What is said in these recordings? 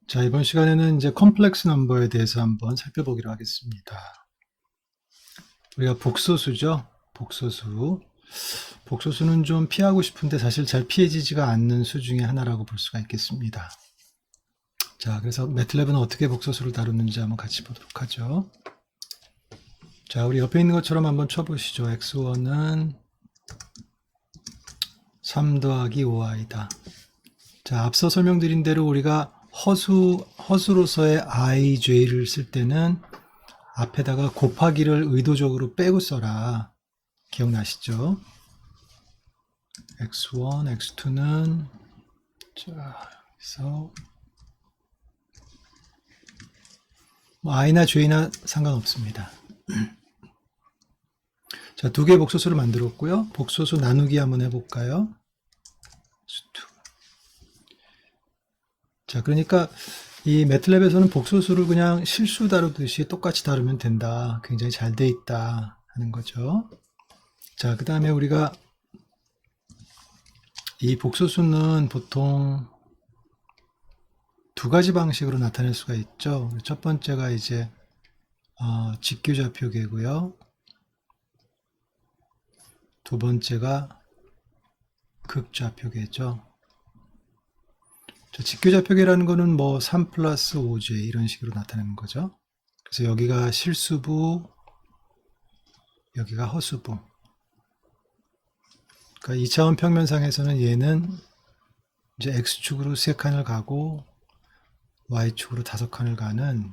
자, 이번 시간에는 이제 컴플렉스 넘버에 대해서 한번 살펴보기로 하겠습니다. 우리가 복소수죠? 복소수. 복소수는 좀 피하고 싶은데 사실 잘 피해지지가 않는 수 중에 하나라고 볼 수가 있겠습니다. 자, 그래서 매트랩은 어떻게 복소수를 다루는지 한번 같이 보도록 하죠. 자, 우리 옆에 있는 것처럼 한번 쳐보시죠. x1은 3 더하기 5i다. 자, 앞서 설명드린 대로 우리가 허수로서의 ij를 쓸 때는 앞에다가 곱하기를 의도적으로 빼고 써라. 기억나시죠? x1, x2는 자, 여기서 뭐 i나 j나 상관없습니다. 자, 두 개의 복소수를 만들었고요. 복소수 나누기 한번 해볼까요? 자, 그러니까 이 매트랩에서는 복소수를 그냥 실수 다루듯이 똑같이 다루면 된다. 굉장히 잘 돼 있다 하는 거죠. 자, 그 다음에 우리가 이 복소수는 보통 두 가지 방식으로 나타낼 수가 있죠. 첫 번째가 이제 직규좌표계고요. 두 번째가 극좌표계죠. 직규좌표계라는 거는 뭐 3 플러스 5j 이런 식으로 나타내는 거죠. 그래서 여기가 실수부, 여기가 허수부. 그러니까 2차원 평면상에서는 얘는 이제 x축으로 3칸을 가고 y축으로 5칸을 가는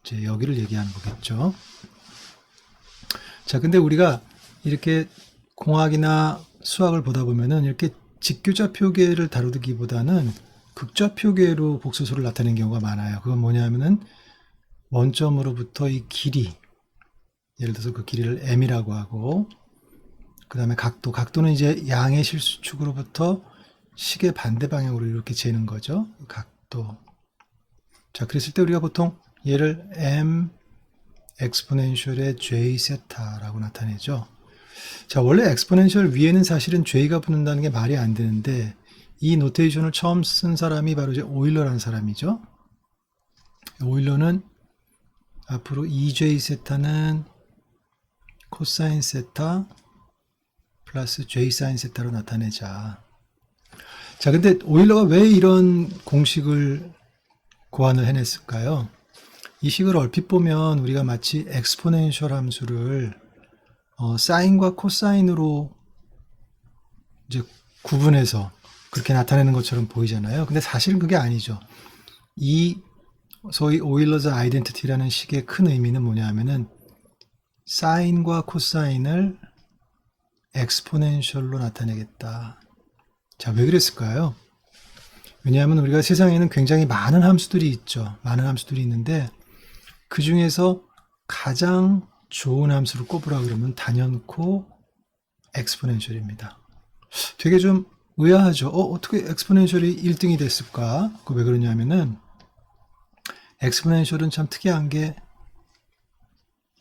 이제 여기를 얘기하는 거겠죠. 자, 근데 우리가 이렇게 공학이나 수학을 보다 보면은 이렇게 직규좌표계를 다루기보다는 극좌표계로 복소수를 나타내는 경우가 많아요. 그건 뭐냐면은 원점으로부터 이 길이, 예를 들어서 그 길이를 m이라고 하고, 그 다음에 각도는 이제 양의 실수축으로부터 식의 반대 방향으로 이렇게 재는 거죠. 각도. 자, 그랬을 때 우리가 보통 얘를 m 엑스포넨셜의 j 세타라고 나타내죠. 자, 원래 엑스포넨셜 위에는 사실은 j가 붙는다는 게 말이 안 되는데 이 노테이션을 처음 쓴 사람이 바로 이제 오일러라는 사람이죠. 오일러는 앞으로 2j 세타는 코사인 세타 플러스 j 사인 세타로 나타내자. 자, 근데 오일러가 왜 이런 공식을 고안을 해냈을까요? 이 식을 얼핏 보면 우리가 마치 엑스포넨셜 함수를 사인과 코사인으로 이제 구분해서 그렇게 나타내는 것처럼 보이잖아요. 근데 사실은 그게 아니죠. 이 소위 오일러즈 아이덴티티라는 식의 큰 의미는 뭐냐 하면은 사인과 코사인을 엑스포넨셜로 나타내겠다. 자, 왜 그랬을까요? 왜냐하면 우리가 세상에는 굉장히 많은 함수들이 있죠. 많은 함수들이 있는데 그 중에서 가장 좋은 함수를 꼽으라 그러면 단연코 엑스포넨셜입니다. 되게 좀 의아하죠. 어떻게 엑스포넨셜이 1등이 됐을까? 그 왜 그러냐면은 엑스포넨셜은 참 특이한 게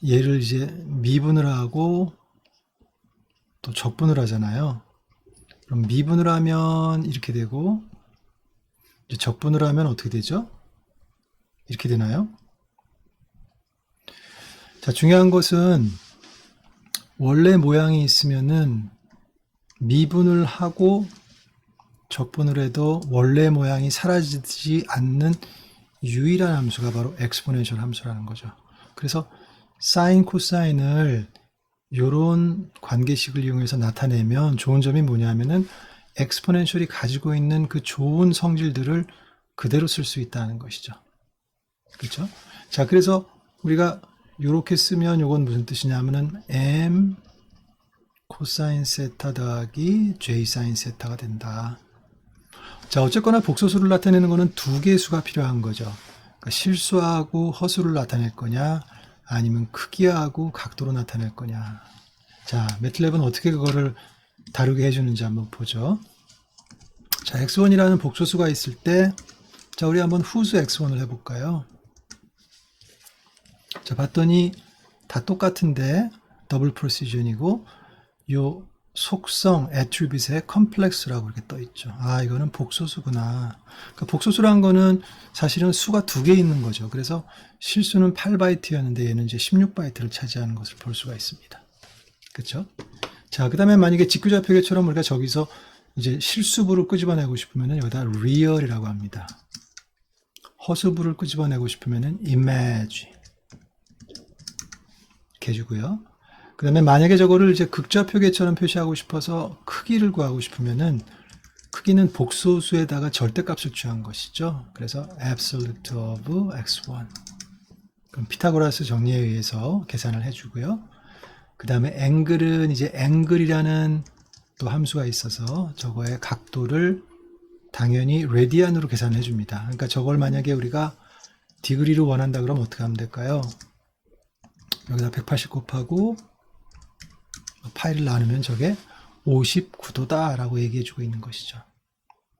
얘를 이제 미분을 하고 또 적분을 하잖아요. 그럼 미분을 하면 이렇게 되고 이제 적분을 하면 어떻게 되죠? 이렇게 되나요? 자, 중요한 것은 원래 모양이 있으면은 미분을 하고 적분을 해도 원래 모양이 사라지지 않는 유일한 함수가 바로 엑스포넨셜 함수라는 거죠. 그래서 사인, 코사인을 이런 관계식을 이용해서 나타내면 좋은 점이 뭐냐면은 엑스포넨셜이 가지고 있는 그 좋은 성질들을 그대로 쓸 수 있다는 것이죠. 그렇죠? 자, 그래서 우리가 이렇게 쓰면 이건 무슨 뜻이냐면은 m 코사인 세타 더하기 j 사인 세타가 된다. 자, 어쨌거나 복소수를 나타내는 것은 두 개의 수가 필요한 거죠. 그러니까 실수하고 허수를 나타낼 거냐, 아니면 크기하고 각도로 나타낼 거냐. 자, 매트랩은 어떻게 그거를 다루게 해주는지 한번 보죠. 자, x1이라는 복소수가 있을 때, 자, 우리 한번 후수 x1을 해볼까요? 자, 봤더니 다 똑같은데 더블 프로시전이고 요 속성, attribute의 complex라고 이렇게 떠 있죠. 아, 이거는 복소수구나. 그러니까 복소수란 거는 사실은 수가 두 개 있는 거죠. 그래서 실수는 8바이트였는데 얘는 이제 16바이트를 차지하는 것을 볼 수가 있습니다. 그렇죠? 자, 그 다음에 만약에 직교좌표계처럼 우리가 저기서 이제 실수부를 끄집어내고 싶으면은 여기다 real이라고 합니다. 허수부를 끄집어내고 싶으면은 image 이렇게 해주고요. 그 다음에 만약에 저거를 이제 극좌표계처럼 표시하고 싶어서 크기를 구하고 싶으면은 크기는 복소수에다가 절대값을 취한 것이죠. 그래서 absolute of x1. 그럼 피타고라스 정리에 의해서 계산을 해주고요. 그 다음에 앵글은 이제 앵글이라는 또 함수가 있어서 저거의 각도를 당연히 레디안으로 계산해 줍니다. 그러니까 저걸 만약에 우리가 디그리로 원한다 그러면 어떻게 하면 될까요? 여기다 180 곱하고 파이를 나누면 저게 59도다 라고 얘기해 주고 있는 것이죠.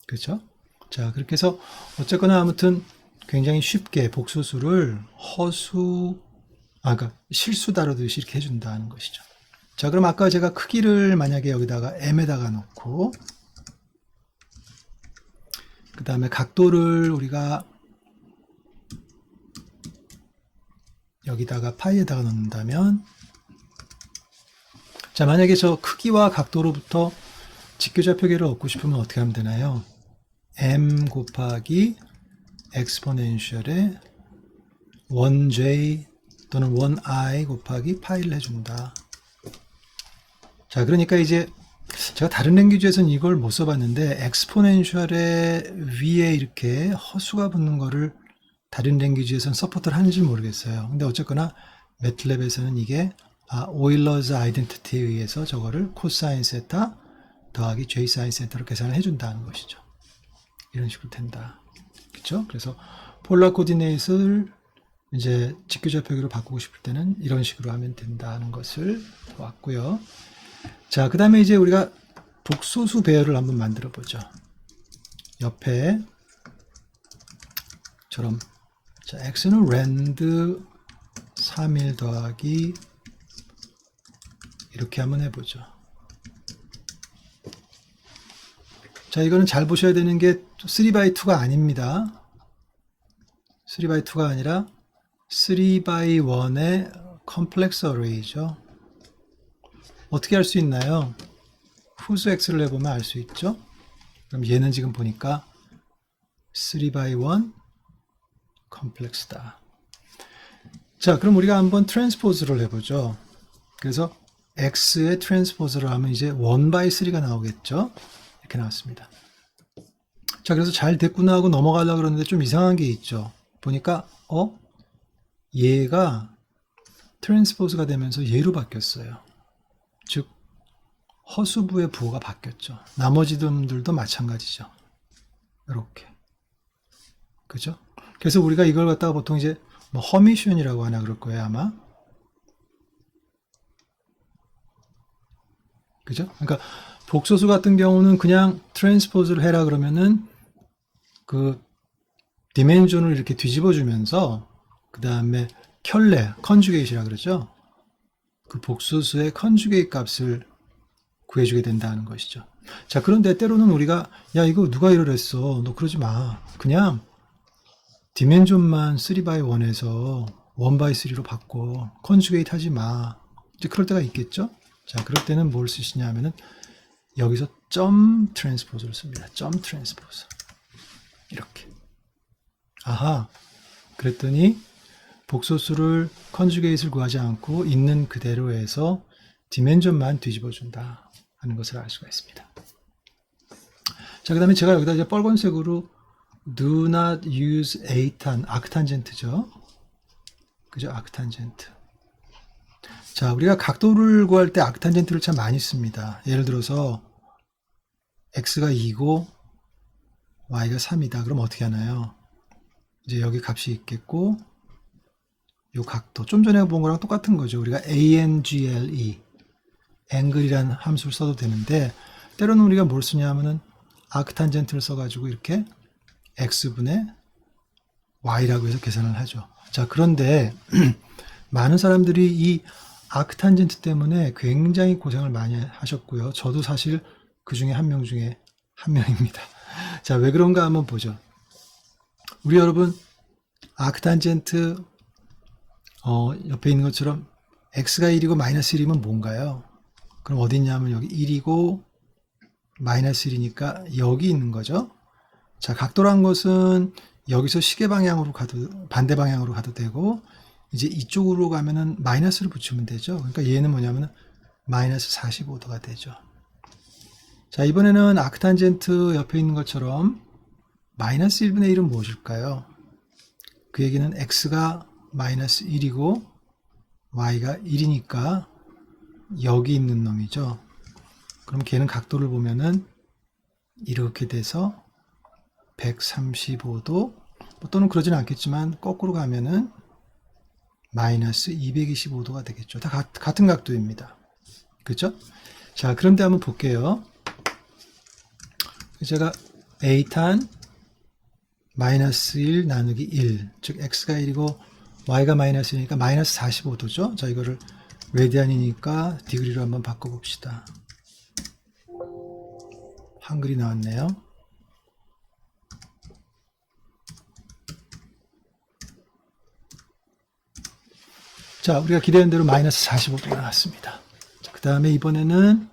그렇죠? 자, 그렇게 해서 어쨌거나 아무튼 굉장히 쉽게 복소수를 그러니까 실수 다루듯이 이렇게 해준다는 것이죠. 자, 그럼 아까 제가 크기를 만약에 여기다가 m에다가 놓고 그 다음에 각도를 우리가 여기다가 파이에다가 넣는다면, 자, 만약에 저 크기와 각도로부터 직교좌표계를 얻고 싶으면 어떻게 하면 되나요? m 곱하기 엑스포넨셜의 1j 또는 1i 곱하기 파이를 해준다. 자, 그러니까 이제 제가 다른 랭귀지에서는 이걸 못 써봤는데 엑스포넨셜의 위에 이렇게 허수가 붙는 거를 다른 랭귀지에서는 서포트를 하는지 모르겠어요. 근데 어쨌거나 매틀랩에서는 이게 오일러즈 아이덴티티에 의해서 저거를 코사인 세타 더하기 j 사인 세타로 계산을 해준다는 것이죠. 이런 식으로 된다. 그렇죠? 그래서 폴라 코디네이트를 이제 직교좌표계로 바꾸고 싶을 때는 이런 식으로 하면 된다는 것을 보았고요. 자, 그 다음에 이제 우리가 복소수 배열을 한번 만들어 보죠. 옆에 처럼, 자, x는 rand 3일 더하기 이렇게 한번 해보죠. 자, 이거는 잘 보셔야 되는 게 3x2가 아닙니다. 3x2가 아니라 3x1의 컴플렉스 어레이죠. 어떻게 할 수 있나요? 후수 x를 해보면 알 수 있죠. 그럼 얘는 지금 보니까 3x1 컴플렉스다. 자, 그럼 우리가 한번 트랜스포즈를 해보죠. 그래서 x의 트랜스포즈를 하면 이제 1/3가 나오겠죠. 이렇게 나왔습니다. 자, 그래서 잘 됐구나 하고 넘어가려고 그러는데 좀 이상한 게 있죠. 보니까 얘가 트랜스포즈가 되면서 얘로 바뀌었어요. 즉 허수부의 부호가 바뀌었죠. 나머지 놈들도 마찬가지죠. 이렇게. 그죠? 그래서 우리가 이걸 갖다가 보통 이제 뭐 허미션이라고 하나 그럴 거예요, 아마. 그죠? 그러니까 복소수 같은 경우는 그냥 트랜스포즈를 해라 그러면은 그 디멘전을 이렇게 뒤집어 주면서 그 다음에 켤레, 컨주게이트라 그러죠. 그 복소수의 컨주게이트 값을 구해주게 된다는 것이죠. 자, 그런데 때로는 우리가 야, 이거 누가 이러랬어. 너 그러지 마. 그냥 디멘전만 3x1에서 1x3로 바꿔. 컨주게이트 하지 마. 이제 그럴 때가 있겠죠. 자, 그럴 때는 뭘 쓰시냐 하면은 여기서 점 트랜스포즈를 씁니다. 점 트랜스포즈. 이렇게. 아하. 그랬더니 복소수를 컨주게이트를 구하지 않고 있는 그대로 해서 디멘전만 뒤집어 준다 하는 것을 알 수가 있습니다. 자, 그 다음에 제가 여기다 이제 빨간색으로 do not use a탄, 아크탄젠트죠. 그죠? 아크탄젠트. 자, 우리가 각도를 구할 때 아크탄젠트를 참 많이 씁니다. 예를 들어서 x가 2고 y가 3이다. 그럼 어떻게 하나요? 이제 여기 값이 있겠고 요 각도, 좀 전에 본 거랑 똑같은 거죠. 우리가 angle, 앵글이라는 함수를 써도 되는데 때로는 우리가 뭘 쓰냐 하면은 아크탄젠트를 써가지고 이렇게 x분의 y라고 해서 계산을 하죠. 자, 그런데 많은 사람들이 이 아크탄젠트 때문에 굉장히 고생을 많이 하셨고요. 저도 사실 그 중에 한 명 중에 한 명입니다. 자, 왜 그런가 한번 보죠. 우리 여러분, 아크탄젠트 옆에 있는 것처럼 x가 1이고 마이너스 1이면 뭔가요? 그럼 어디 있냐면 여기 1이고 마이너스 1이니까 여기 있는 거죠. 자, 각도란 것은 여기서 시계 방향으로 가도, 반대 방향으로 가도 되고, 이제 이쪽으로 가면은 마이너스를 붙이면 되죠. 그러니까 얘는 뭐냐면은 마이너스 45도가 되죠. 자, 이번에는 아크탄젠트 옆에 있는 것처럼 마이너스 1분의 1은 무엇일까요? 그 얘기는 x가 마이너스 1이고 y가 1이니까 여기 있는 놈이죠. 그럼 걔는 각도를 보면은 이렇게 돼서 135도, 또는 그러지는 않겠지만 거꾸로 가면은 마이너스 225도가 되겠죠. 다 같은 각도입니다. 그렇죠? 자, 그런데 한번 볼게요. 제가 a탄 마이너스 1 나누기 1, 즉 x가 1이고 y가 마이너스 1이니까 마이너스 45도죠. 자, 이거를 레디안이니까 디그리로 한번 바꿔봅시다. 한글이 나왔네요. 자, 우리가 기대한 대로 마이너스 45도가 나왔습니다. 그 다음에 이번에는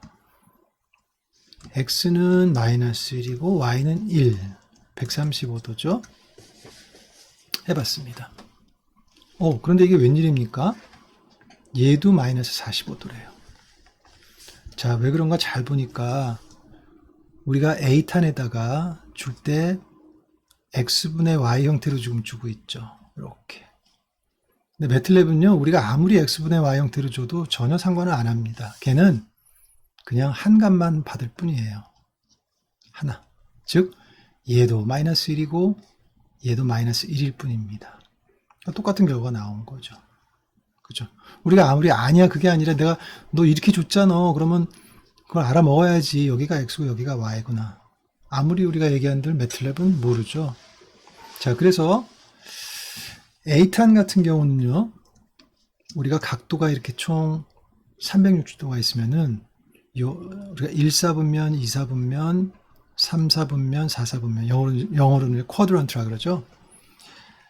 x는 마이너스 1이고 y는 1, 135도죠. 해봤습니다. 그런데 이게 웬일입니까? 얘도 마이너스 45도래요. 자, 왜 그런가 잘 보니까 우리가 A탄에다가 줄 때 X분의 Y 형태로 지금 주고 있죠. 이렇게. 근데 매틀랩은요, 우리가 아무리 X분의 Y 형태로 줘도 전혀 상관을 안 합니다. 걔는 그냥 한 값만 받을 뿐이에요. 하나. 즉, 얘도 마이너스 1이고 얘도 마이너스 1일 뿐입니다. 똑같은 결과가 나온 거죠. 그죠? 우리가 아무리 아니야 그게 아니라 내가 너 이렇게 줬잖아. 그러면 그걸 알아 먹어야지. 여기가 x고 여기가 y구나. 아무리 우리가 얘기한들 매틀랩은 모르죠. 자, 그래서 A탄 같은 경우는요, 우리가 각도가 이렇게 총 360도가 있으면은 우리가 1사분면, 2사분면, 3사분면, 4사분면, 영어로는 쿼드런트라 그러죠.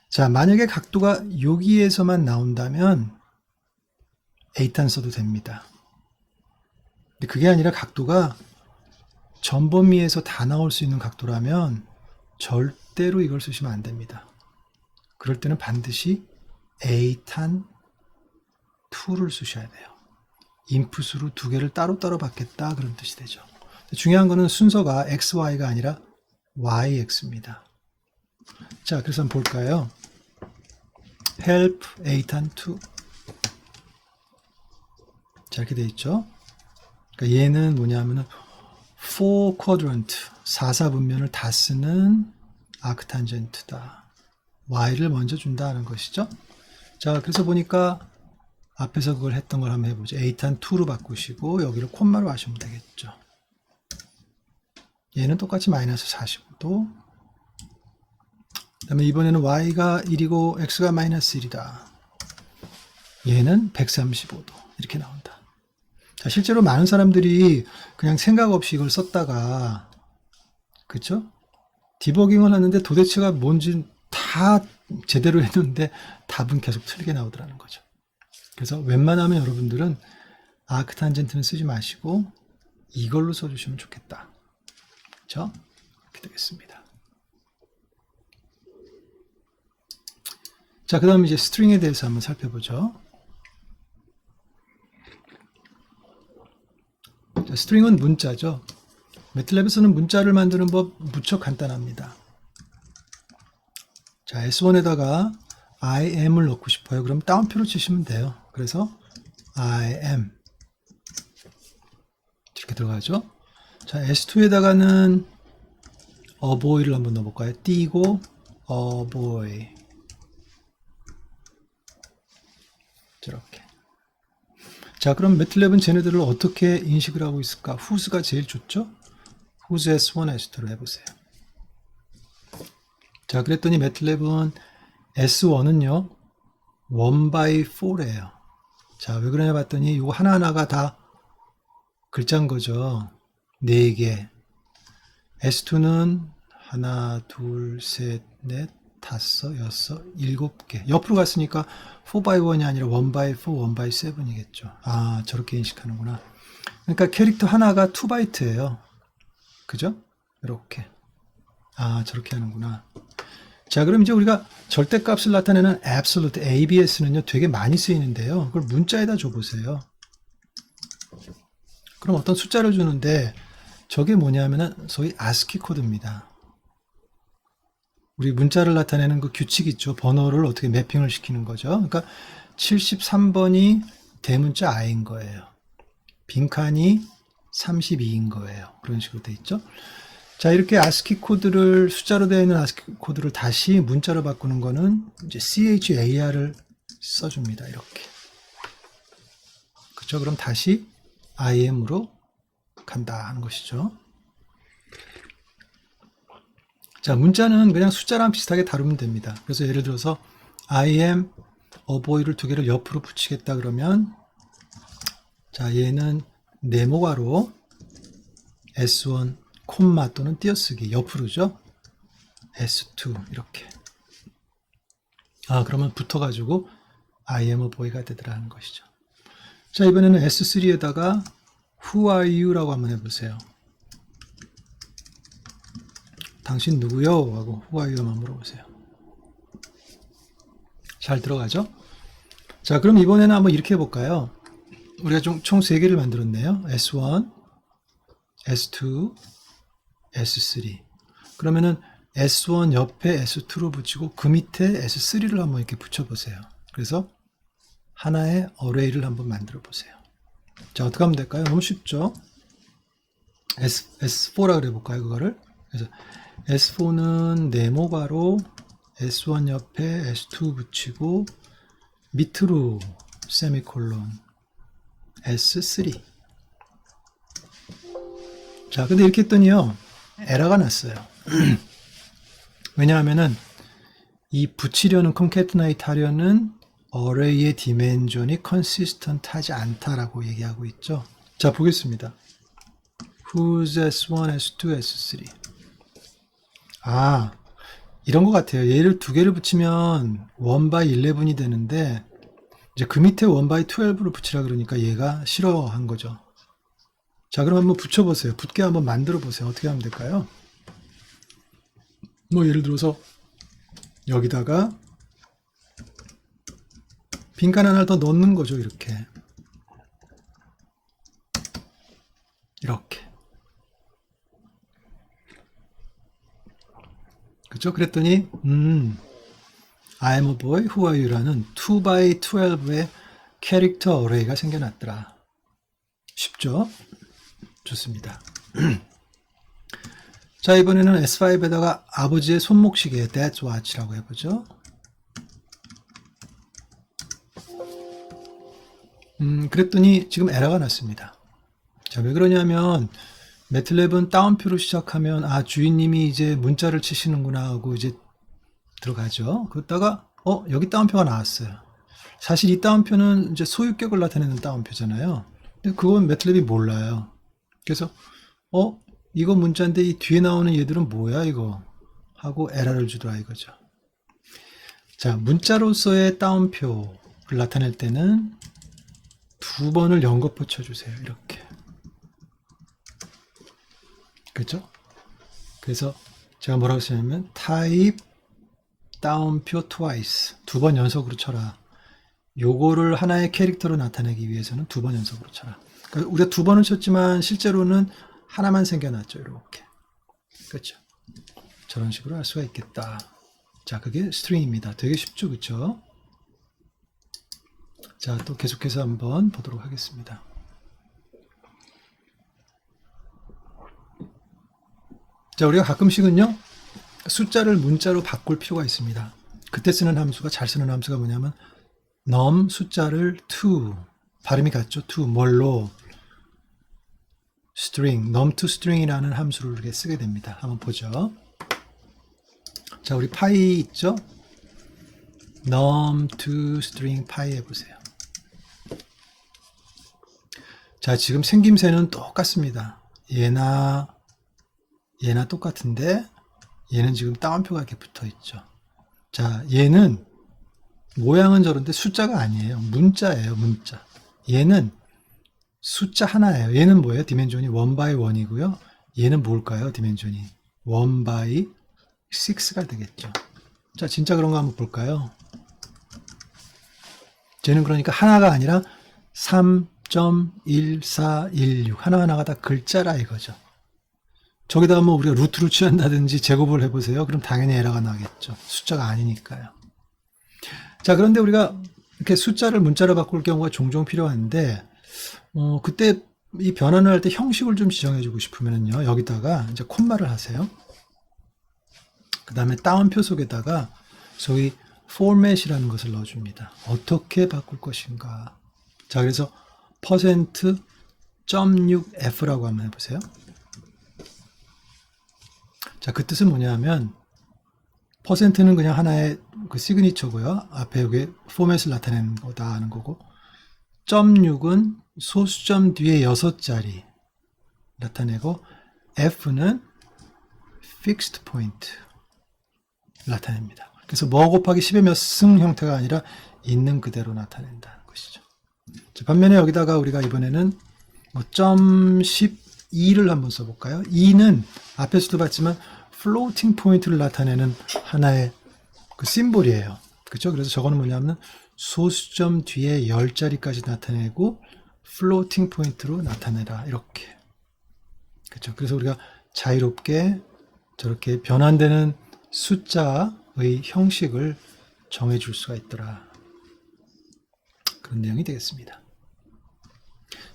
자, 만약에 각도가 여기에서만 나온다면 A탄 써도 됩니다. 근데 그게 아니라 각도가 전범위에서 다 나올 수 있는 각도라면 절대로 이걸 쓰시면 안 됩니다. 그럴 때는 반드시 A탄 2를 쓰셔야 돼요. 인풋으로 두 개를 따로따로 받겠다 그런 뜻이 되죠. 중요한 거는 순서가 XY가 아니라 YX입니다. 자, 그래서 한번 볼까요? help A탄 2. 자, 이렇게 돼 있죠. 그러니까 얘는 뭐냐면은 4 quadrant, 4사분면을 다 쓰는 아크탄젠트다. Y를 먼저 준다는 것이죠. 자, 그래서 보니까 앞에서 그걸 했던 걸 한번 해보죠. A탄 2로 바꾸시고 여기를 콤마로 하시면 되겠죠. 얘는 똑같이 마이너스 45도. 그 다음에 이번에는 Y가 1이고 X가 마이너스 1이다. 얘는 135도. 이렇게 나온다. 자, 실제로 많은 사람들이 그냥 생각 없이 이걸 썼다가, 그쵸? 디버깅을 하는데 도대체가 뭔지 다 제대로 했는데 답은 계속 틀리게 나오더라는 거죠. 그래서 웬만하면 여러분들은 아크탄젠트는 쓰지 마시고 이걸로 써주시면 좋겠다. 그렇죠? 이렇게 되겠습니다. 자, 그 다음 이제 스트링에 대해서 한번 살펴보죠. 자, 스트링은 문자죠. 매틀랩에서는 문자를 만드는 법 무척 간단합니다. 자, S1에다가 IM을 넣고 싶어요. 그럼 따옴표로 치시면 돼요. 그래서 IM 이렇게 들어가죠. 자, S2에다가는 어보이를 한번 넣어볼까요? 띄고 어보이 이렇게. 자, 그럼 매틀랩은 쟤네들을 어떻게 인식을 하고 있을까? who's가 제일 좋죠? who's S1, S2로 해보세요. 자, 그랬더니 매틀랩은 S1은요 1 by 4래요. 자, 왜 그러냐 봤더니 이거 하나하나가 다 글자인 거죠. 4개. S2는 하나, 둘, 셋, 넷, 다섯, 여섯, 7개. 옆으로 갔으니까 4x1이 아니라 1x4, 1x7이겠죠. 아, 저렇게 인식하는구나. 그러니까 캐릭터 하나가 2바이트예요. 그죠? 이렇게. 아, 저렇게 하는구나. 자, 그럼 이제 우리가 절대값을 나타내는 absolute ABS는요, 되게 많이 쓰이는데요. 그걸 문자에다 줘보세요. 그럼 어떤 숫자를 주는데, 저게 뭐냐면은 소위 ASCII 코드입니다. 우리 문자를 나타내는 그 규칙 있죠. 번호를 어떻게 매핑을 시키는 거죠. 그러니까 73번이 대문자 I인 거예요. 빈칸이 32인 거예요. 그런 식으로 돼 있죠. 자, 이렇게 ASCII 코드를, 숫자로 되어 있는 ASCII 코드를 다시 문자로 바꾸는 거는 이제 CHAR을 써줍니다. 이렇게. 그렇죠? 그럼 다시 IM으로 간다 하는 것이죠. 자, 문자는 그냥 숫자랑 비슷하게 다루면 됩니다. 그래서 예를 들어서 I am a boy를 두 개를 옆으로 붙이겠다 그러면, 자, 얘는 네모가로 S1 콤마 또는 띄어쓰기 옆으로죠. S2 이렇게. 아, 그러면 붙어가지고 I am a boy가 되더라 하는 것이죠. 자, 이번에는 S3에다가 Who are you? 라고 한번 해보세요. 당신 누구요? 하고 Who are you만 물어보세요. 잘 들어가죠? 자, 그럼 이번에는 한번 이렇게 해볼까요? 우리가 총 3개를 만들었네요. S1, S2, S3. 그러면은 S1 옆에 S2로 붙이고 그 밑에 S3를 한번 이렇게 붙여보세요. 그래서 하나의 어레이를 한번 만들어 보세요. 자, 어떻게 하면 될까요? 너무 쉽죠? S4라 그래 볼까요? 그거를. 그래서 S4는 네모가로 S1 옆에 S2 붙이고 밑으로 세미콜론 S3. 자, 근데 이렇게 했더니요, 에러가 났어요. 왜냐하면은 이 붙이려는 concatenate 하려는 array의 dimension이 consistent 하지 않다라고 얘기하고 있죠. 자, 보겠습니다. who's S1, S2, S3. 아, 이런 것 같아요. 얘를 두 개를 붙이면 1/11이 되는데, 이제 그 밑에 1/12를 붙이라 그러니까 얘가 싫어한 거죠. 자, 그럼 한번 붙여보세요. 붙게 한번 만들어 보세요. 어떻게 하면 될까요? 뭐 예를 들어서 여기다가 빈칸 하나 더 넣는 거죠. 이렇게. 이렇게. 그렇죠? 그랬더니 I am a boy, who are you라는 2x12의 캐릭터 어레이가 생겨났더라. 쉽죠? 좋습니다. 자, 이번에는 S5에다가 아버지의 손목시계 Dad's Watch라고 해보죠. 그랬더니 지금 에러가 났습니다. 자, 왜 그러냐면 매틀랩은 따옴표로 시작하면 아, 주인님이 이제 문자를 치시는구나 하고 이제 들어가죠. 그러다가 여기 따옴표가 나왔어요. 사실 이 따옴표는 이제 소유격을 나타내는 따옴표잖아요. 근데 그건 매틀랩이 몰라요. 그래서 이거 문자인데 이 뒤에 나오는 얘들은 뭐야 이거 하고 에러를 주더라 이거죠. 자, 문자로서의 따옴표를 나타낼 때는 2번을 연거푸 쳐주세요. 이렇게. 그렇죠? 그래서 제가 뭐라고 쓰냐면 type 따옴표 twice 2번 연속으로 쳐라. 요거를 하나의 캐릭터로 나타내기 위해서는 2번 연속으로 쳐라. 그러니까 우리가 2번을 쳤지만 실제로는 하나만 생겨났죠. 이렇게. 그렇죠? 저런 식으로 할 수가 있겠다. 자, 그게 스트링입니다. 되게 쉽죠? 그렇죠? 자, 또 계속해서 한번 보도록 하겠습니다. 자, 우리가 가끔씩은요, 숫자를 문자로 바꿀 필요가 있습니다. 그때 쓰는 함수가, 잘 쓰는 함수가 뭐냐면 num 숫자를 to, 발음이 같죠? to 뭘로? string, num to string이라는 함수를 이렇게 쓰게 됩니다. 한번 보죠. 자, 우리 파이 있죠? num to string 파이 해보세요. 자, 지금 생김새는 똑같습니다. 얘나 똑같은데 얘는 지금 따옴표가 이렇게 붙어 있죠. 자, 얘는 모양은 저런데 숫자가 아니에요. 문자예요, 문자. 얘는 숫자 하나예요. 얘는 뭐예요? 디멘전이 1 by 1이고요. 얘는 뭘까요? 디멘전이 1 by 6가 되겠죠. 자, 진짜 그런 거 한번 볼까요? 쟤는 그러니까 하나가 아니라 3.1416 하나하나가 다 글자라 이거죠. 저기다가 뭐 우리가 루트를 취한다든지 제곱을 해보세요. 그럼 당연히 에러가 나겠죠. 숫자가 아니니까요. 자, 그런데 우리가 이렇게 숫자를 문자로 바꿀 경우가 종종 필요한데, 그때 이 변환을 할 때 형식을 좀 지정해주고 싶으면요. 여기다가 이제 콤마를 하세요. 그 다음에 따옴표 속에다가 소위 포맷이라는 것을 넣어줍니다. 어떻게 바꿀 것인가. 자, 그래서 %.6f라고 한번 해보세요. 자, 그 뜻은 뭐냐면 퍼센트는 그냥 하나의 그 시그니처고요. 앞에 여기 포맷을 나타내는 거다 하는 거고, 0.6은 소수점 뒤에 6자리 나타내고, F는 fixed point 나타냅니다. 그래서 뭐 곱하기 10의 몇 승 형태가 아니라 있는 그대로 나타낸다는 것이죠. 자, 반면에 여기다가 우리가 이번에는 뭐 .12를 한번 써볼까요? 2는 앞에서도 봤지만 floating point를 나타내는 하나의 그 심볼이에요. 그렇죠? 그래서 저거는 뭐냐면 소수점 뒤에 10자리까지 나타내고 floating point로 나타내라. 이렇게. 그렇죠? 그래서 우리가 자유롭게 저렇게 변환되는 숫자의 형식을 정해줄 수가 있더라. 그런 내용이 되겠습니다.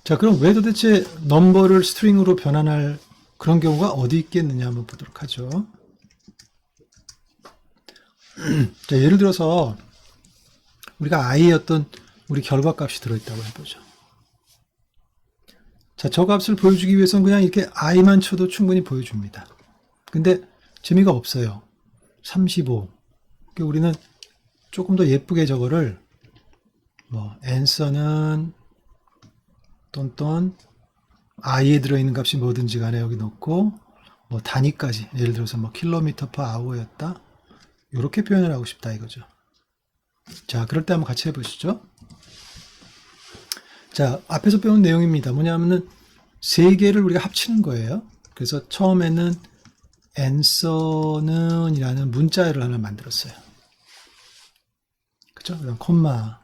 자, 그럼 왜 도대체 넘버를 스트링으로 변환할 그런 경우가 어디 있겠느냐 한번 보도록 하죠. 자, 예를 들어서 우리가 i의 어떤 우리 결과값이 들어있다고 해보죠. 자, 저 값을 보여주기 위해서는 그냥 이렇게 i만 쳐도 충분히 보여줍니다. 근데 재미가 없어요. 35. 그러니까 우리는 조금 더 예쁘게 저거를 뭐 answer는 똔똔 i에 들어있는 값이 뭐든지 간에 여기 넣고 뭐 단위까지 예를 들어서 뭐 킬로미터 per hour였다. 이렇게 표현을 하고 싶다 이거죠. 자, 그럴 때 한번 같이 해보시죠. 자, 앞에서 배운 내용입니다. 뭐냐면은 세 개를 우리가 합치는 거예요. 그래서 처음에는 answer는 이라는 문자를 하나 만들었어요. 그죠? 그럼 콤마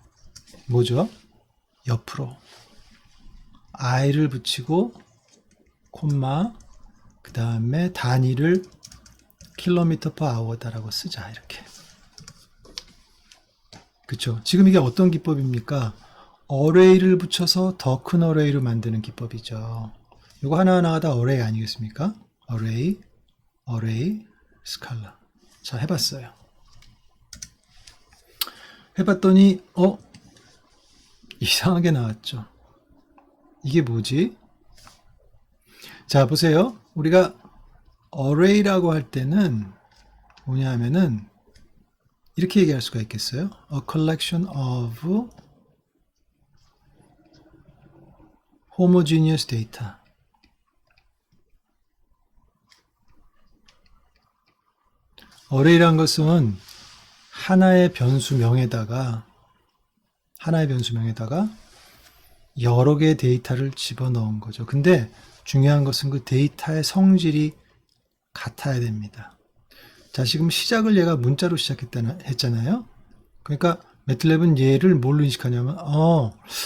뭐죠? 옆으로 i를 붙이고 콤마 그 다음에 단위를 킬로미터 per hour다라고 쓰자 이렇게. 그쵸? 지금 이게 어떤 기법입니까? array를 붙여서 더 큰 array를 만드는 기법이죠. 이거 하나하나가 다 array 아니겠습니까? array, 스칼라. 자, 해봤어요. 해봤더니 이상하게 나왔죠. 이게 뭐지? 자, 보세요. 우리가 array라고 할 때는 뭐냐면은 이렇게 얘기할 수가 있겠어요. A collection of homogeneous data. array란 것은 하나의 변수명에다가 여러 개의 데이터를 집어넣은 거죠. 근데 중요한 것은 그 데이터의 성질이 같아야 됩니다. 자, 지금 시작을 얘가 문자로 했잖아요. 그러니까 매틀랩은 얘를 뭘로 인식하냐면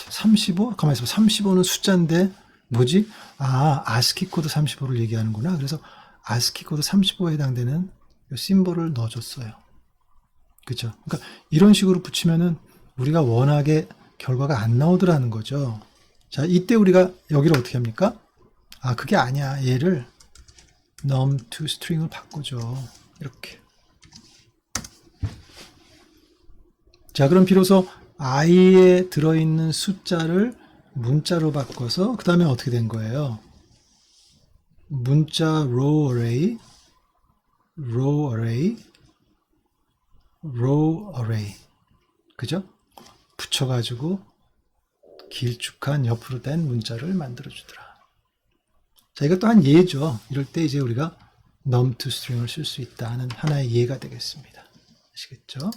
35? 가만히 있어. 35는 숫자인데 뭐지? 아스키 코드 35를 얘기하는구나. 그래서 아스키 코드 35에 해당되는 이 심볼을 넣어줬어요. 그렇죠? 그러니까 이런 식으로 붙이면은 우리가 원하게 결과가 안 나오더라는 거죠. 자, 이때 우리가 여기를 어떻게 합니까? 그게 아니야. 얘를 num to string을 바꾸죠. 이렇게. 자, 그럼 비로소 i에 들어있는 숫자를 문자로 바꿔서 그 다음에 어떻게 된 거예요? 문자 row array 그죠? 붙여가지고 길쭉한 옆으로 된 문자를 만들어 주더라. 자, 이것도 한 예죠. 이럴 때 이제 우리가 num to string을 쓸 수 있다 하는 하나의 예가 되겠습니다. 아시겠죠?